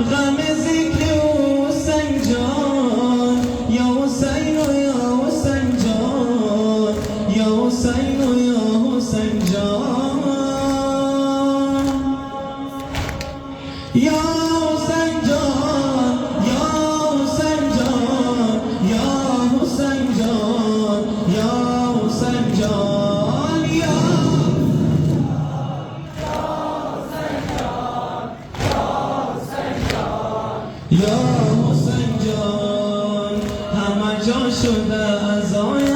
غم ذکر حسین جان یا حسین و یا حسین جان یا حسین و یا حسین جان یا حسین جان یا حسین جان یا حسین جان یا حسین جان یا حسین جان همه جا شده عزایت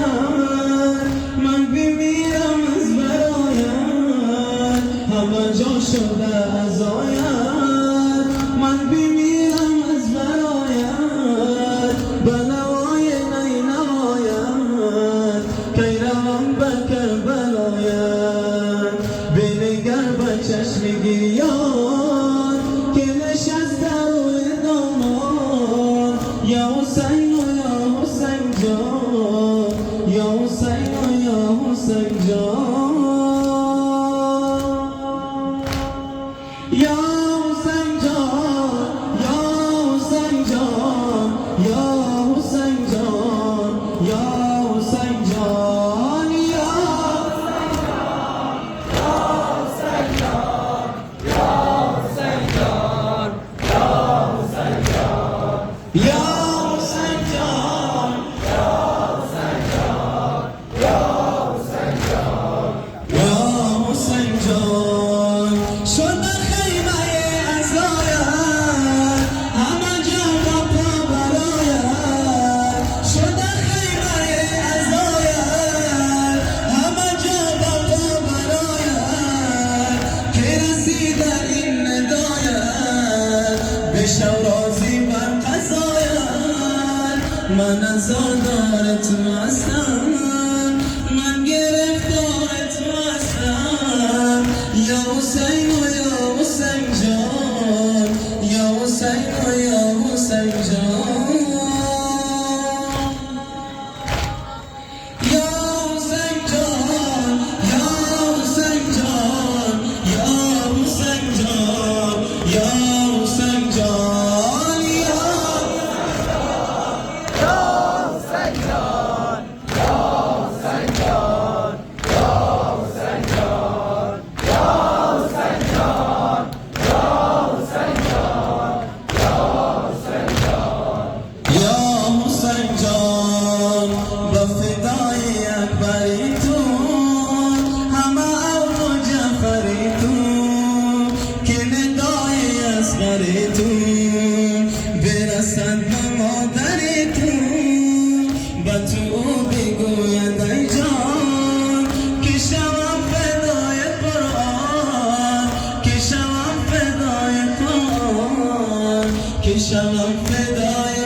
من بمیرم از برایت همه جا شده عزایت من بمیرم از برایت بنوای نی نوایت کی روم به کربلایت بنگر به چشم گریان که نشسته روی دامان یا حسین و یا حسین جان یا حسین و یا حسین جان یا حسین جان یا حسین جان یا حسین جان یا حسین جان یا حسین جان یا حسین جان شده خیمه عزایت همه جا با پا برایت شده خیمه عزایت همه جا با پا برایت که رسیده این ندایت بشو راضی بر قضایت من ازادارت مستم من گرفتارت مستم یا حسین و یا حسین جان یا حسین و یا حسین جان یا حسین جان یا حسین جان یا حسین جان یا حسین جان حسین جان با فدای اکبری تو همه اولو جعفری تو که ندای اصغری تو برسد به مادری تو با تو بگوید ای جان که شوم فدای قرآن که شوم فدای قرآن که شوم فدای